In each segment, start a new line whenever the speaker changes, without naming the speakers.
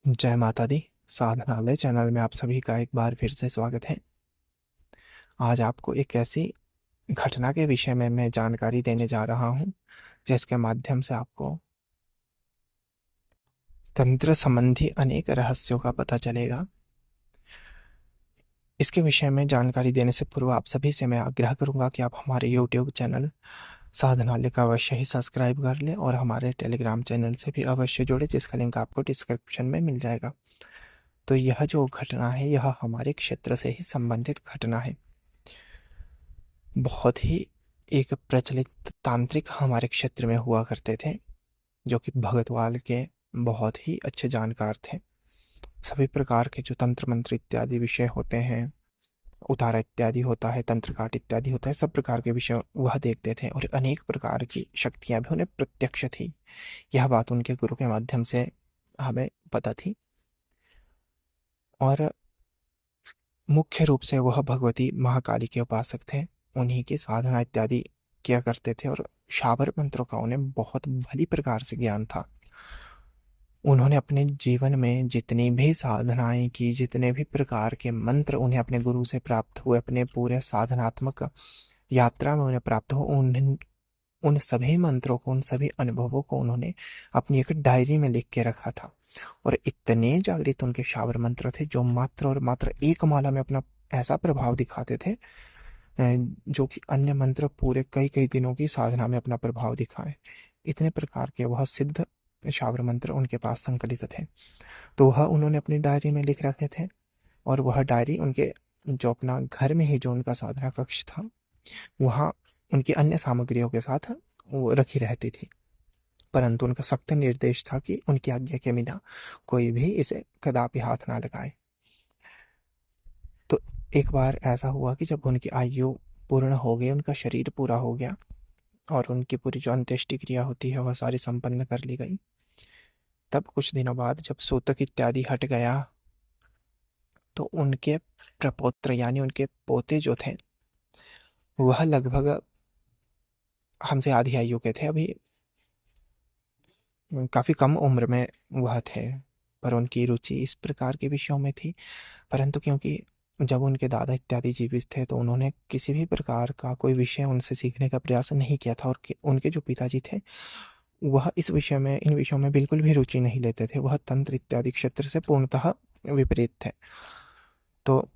जय माता दी। साधनालय चैनल में आप सभी का एक बार फिर से स्वागत है। आज आपको एक ऐसी घटना के विषय में मैं जानकारी देने जा रहा हूँ जिसके माध्यम से आपको तंत्र संबंधी अनेक रहस्यों का पता चलेगा। इसके विषय में जानकारी देने से पूर्व आप सभी से मैं आग्रह करूँगा कि आप हमारे YouTube चैनल साधनालय का अवश्य ही सब्सक्राइब कर लें और हमारे टेलीग्राम चैनल से भी अवश्य जुड़े, जिसका लिंक आपको डिस्क्रिप्शन में मिल जाएगा। तो यह जो घटना है यह हमारे क्षेत्र से ही संबंधित घटना है। बहुत ही एक प्रचलित तांत्रिक हमारे क्षेत्र में हुआ करते थे, जो कि भगतवाल के बहुत ही अच्छे जानकार थे। सभी प्रकार के जो तंत्र मंत्र इत्यादि विषय होते हैं, उतारा इत्यादि होता है, तंत्र काट इत्यादि होता है, सब प्रकार के विषय वह देखते थे और अनेक प्रकार की शक्तियां भी उन्हें प्रत्यक्ष थी। यह बात उनके गुरु के माध्यम से हमें पता थी और मुख्य रूप से वह भगवती महाकाली के उपासक थे। उन्हीं की साधना इत्यादि किया करते थे और शाबर मंत्रों का उन्हें बहुत भली प्रकार से ज्ञान था। उन्होंने अपने जीवन में जितनी भी साधनाएं की, जितने भी प्रकार के मंत्र उन्हें अपने गुरु से प्राप्त हुए, अपने पूरे साधनात्मक यात्रा में उन्हें प्राप्त हुए, उन सभी मंत्रों को, उन सभी अनुभवों को उन्होंने अपनी एक डायरी में लिख के रखा था। और इतने जागृत उनके शाबर मंत्र थे जो मात्र और मात्र एक माला में अपना ऐसा प्रभाव दिखाते थे जो कि अन्य मंत्र पूरे कई कई दिनों की साधना में अपना प्रभाव दिखाए। इतने प्रकार के वह सिद्ध शाबर मंत्र उनके पास संकलित थे। तो वह उन्होंने अपनी डायरी में लिख रखे थे और वह डायरी उनके जो अपना घर में ही जो उनका साधना कक्ष था वहाँ उनकी अन्य सामग्रियों के साथ वो रखी रहती थी। परंतु उनका सख्त निर्देश था कि उनकी आज्ञा के बिना कोई भी इसे कदापि हाथ ना लगाए। तो एक बार ऐसा हुआ कि जब उनकी आयु पूर्ण हो गई, उनका शरीर पूरा हो गया और उनकी पूरी जो अंत्येष्टि क्रिया होती है वह सारी संपन्न कर ली गई। तब कुछ दिनों बाद जब सूतक इत्यादि हट गया तो उनके प्रपौत्र यानी उनके पोते जो थे वह लगभग हमसे आधी आयु के थे। अभी काफ़ी कम उम्र में वह थे, पर उनकी रुचि इस प्रकार के विषयों में थी। परंतु क्योंकि जब उनके दादा इत्यादि जीवित थे तो उन्होंने किसी भी प्रकार का कोई विषय उनसे सीखने का प्रयास नहीं किया था और उनके जो पिताजी थे वह इस विषय में, इन विषयों में बिल्कुल भी रुचि नहीं लेते थे। वह तंत्र इत्यादि क्षेत्र से पूर्णतः विपरीत थे। तो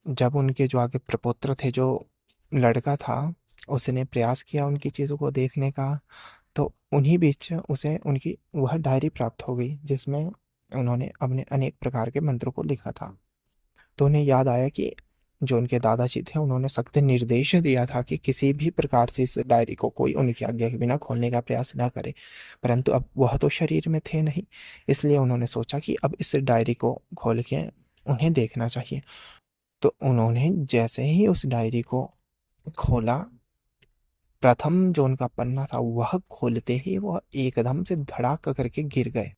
जब उनके जो आगे प्रपौत्र थे, जो लड़का था, उसने प्रयास किया उनकी चीज़ों को देखने का, तो उन्हीं बीच उसे उनकी वह डायरी प्राप्त हो गई जिसमें उन्होंने अपने अनेक प्रकार के मंत्रों को लिखा था। तो उन्हें याद आया कि जो उनके दादाजी थे उन्होंने सख्त निर्देश दिया था कि किसी भी प्रकार से इस डायरी को कोई उनकी आज्ञा के बिना खोलने का प्रयास ना करे। परंतु अब वह तो शरीर में थे नहीं, इसलिए उन्होंने सोचा कि अब इस डायरी को खोल के उन्हें देखना चाहिए। तो उन्होंने जैसे ही उस डायरी को खोला, प्रथम जो उनका पन्ना था वह खोलते ही वह एकदम से धड़ाक करके गिर गए।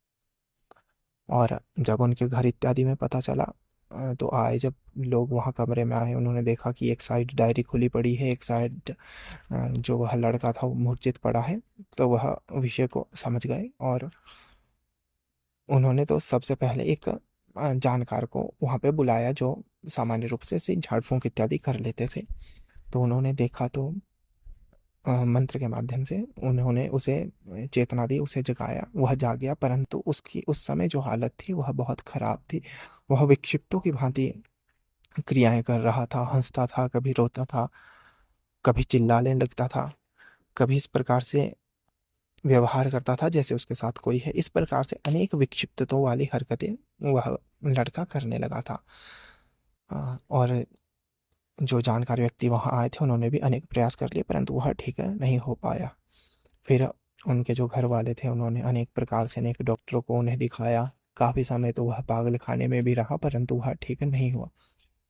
और जब उनके घर इत्यादि में पता चला तो आए, जब लोग वहाँ कमरे में आए, उन्होंने देखा कि एक साइड डायरी खुली पड़ी है, एक साइड जो वह लड़का था वो मूर्छित पड़ा है। तो वह विषय को समझ गए और उन्होंने तो सबसे पहले एक जानकार को वहाँ पे बुलाया जो सामान्य रूप से ऐसे झाड़ फूंक इत्यादि कर लेते थे। तो उन्होंने देखा तो मंत्र के माध्यम से उन्होंने उसे चेतना दी, उसे जगाया, वह जाग गया। परंतु उसकी उस समय जो हालत थी वह बहुत खराब थी। वह विक्षिप्तों की भांति क्रियाएं कर रहा था, हंसता था, कभी रोता था, कभी चिल्लाने लगता था, कभी इस प्रकार से व्यवहार करता था जैसे उसके साथ कोई है। इस प्रकार से अनेक विक्षिप्तताओं वाली हरकतें वह लड़का करने लगा था। और जो जानकार व्यक्ति वहाँ आए थे उन्होंने भी अनेक प्रयास कर लिए परंतु वह ठीक नहीं हो पाया। फिर उनके जो घर वाले थे उन्होंने अनेक प्रकार से अनेक डॉक्टरों को उन्हें दिखाया। काफ़ी समय तो वह पागल खाने में भी रहा परंतु वह ठीक नहीं हुआ।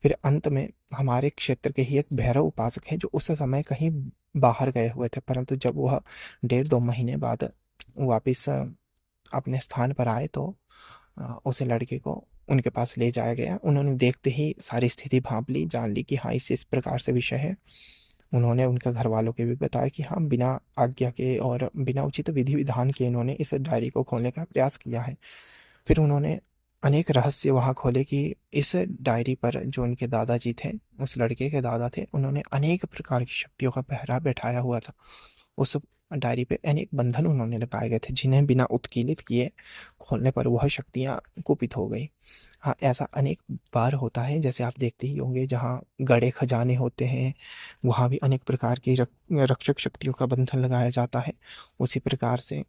फिर अंत में हमारे क्षेत्र के ही एक भैरव उपासक है जो उस समय कहीं बाहर गए हुए थे, परंतु जब वह 1.5-2 महीने बाद वापिस अपने स्थान पर आए तो उस लड़के को उनके पास ले जाया गया। उन्होंने देखते ही सारी स्थिति भांप ली, जान ली कि हाँ इस प्रकार से विषय है। उन्होंने उनके घर वालों के भी बताया कि हाँ बिना आज्ञा के और बिना उचित विधि विधान के इन्होंने इस डायरी को खोलने का प्रयास किया है। फिर उन्होंने अनेक रहस्य वहाँ खोले कि इस डायरी पर जो उनके दादाजी थे, उस लड़के के दादा थे, उन्होंने अनेक प्रकार की शक्तियों का पहरा बैठाया हुआ था। उस डायरी पे अनेक बंधन उन्होंने लगाए गए थे, जिन्हें बिना उत्कीर्णित किए खोलने पर वह शक्तियाँ कुपित हो गई। हाँ, ऐसा अनेक बार होता है, जैसे आप देखते ही होंगे जहाँ गड़े खजाने होते हैं, वहाँ भी अनेक प्रकार की रक्षक शक्तियों का बंधन लगाया जाता है। उसी प्रकार से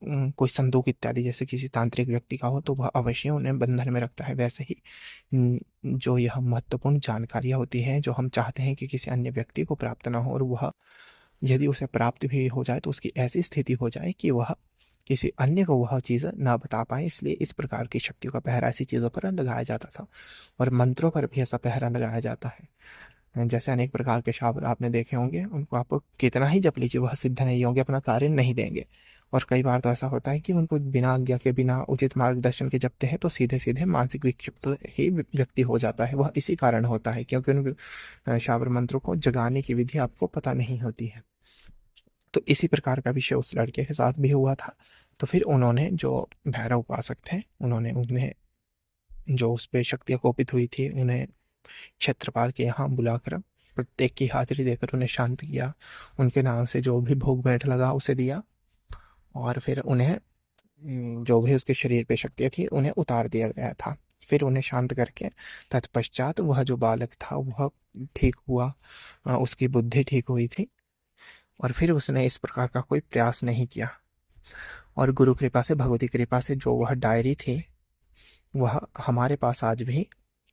कोई संदूक इत्यादि जैसे किसी तांत्रिक व्यक्ति का हो तो वह अवश्य उन्हें बंधन में रखता है। वैसे ही जो यह महत्वपूर्ण जानकारियाँ होती हैं, जो हम चाहते हैं कि किसी अन्य व्यक्ति को प्राप्त ना हो, और वह यदि उसे प्राप्त भी हो जाए तो उसकी ऐसी स्थिति हो जाए कि वह किसी अन्य को वह चीज़ ना बता पाए, इसलिए इस प्रकार की शक्तियों का पहरा ऐसी चीज़ों पर लगाया जाता था। और मंत्रों पर भी ऐसा पहरा लगाया जाता है। जैसे अनेक प्रकार के शास्त्र आपने देखे होंगे, उनको आप कितना ही जप लीजिए वह सिद्ध नहीं होंगे, अपना कार्य नहीं देंगे। और कई बार तो ऐसा होता है कि उनको बिना आज्ञा के, बिना उचित मार्गदर्शन के जपते हैं तो सीधे सीधे मानसिक विक्षिप्त ही व्यक्ति हो जाता है। वह इसी कारण होता है क्योंकि उन शाबर मंत्रों को जगाने की विधि आपको पता नहीं होती है। तो इसी प्रकार का विषय उस लड़के के साथ भी हुआ था। तो फिर उन्होंने, जो भैरव उपासक थे, उन्होंने उन्हें, जो उस पे शक्तियाँ कोपित हुई थी, उन्हें क्षेत्रपाल के यहाँ बुलाकर प्रत्येक की हाजिरी देकर उन्हें शांत किया। उनके नाम से जो भी भोग भेंट लगा उसे दिया, और फिर उन्हें जो भी उसके शरीर पे शक्तियाँ थी उन्हें उतार दिया गया था। फिर उन्हें शांत करके तत्पश्चात वह जो बालक था वह ठीक हुआ, उसकी बुद्धि ठीक हुई थी, और फिर उसने इस प्रकार का कोई प्रयास नहीं किया। और गुरु कृपा से, भगवती कृपा से जो वह डायरी थी वह हमारे पास आज भी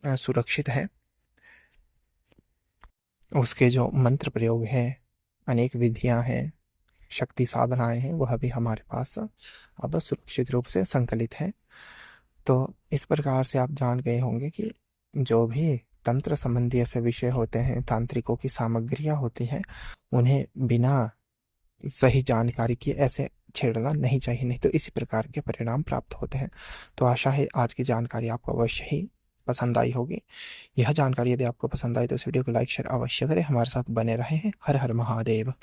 सुरक्षित है। उसके जो मंत्र प्रयोग हैं, अनेक विधियां हैं, शक्ति साधनाएं हैं, वह भी हमारे पास अब सुरक्षित रूप से संकलित है। तो इस प्रकार से आप जान गए होंगे कि जो भी तंत्र संबंधी ऐसे विषय होते हैं, तांत्रिकों की सामग्रियां होती हैं, उन्हें बिना सही जानकारी के ऐसे छेड़ना नहीं चाहिए, नहीं तो इसी प्रकार के परिणाम प्राप्त होते हैं। तो आशा है आज की जानकारी आपको अवश्य ही पसंद आई होगी। यह जानकारी यदि आपको पसंद आई तो इस वीडियो को लाइक शेयर अवश्य करें, हमारे साथ बने रहें। हर हर महादेव।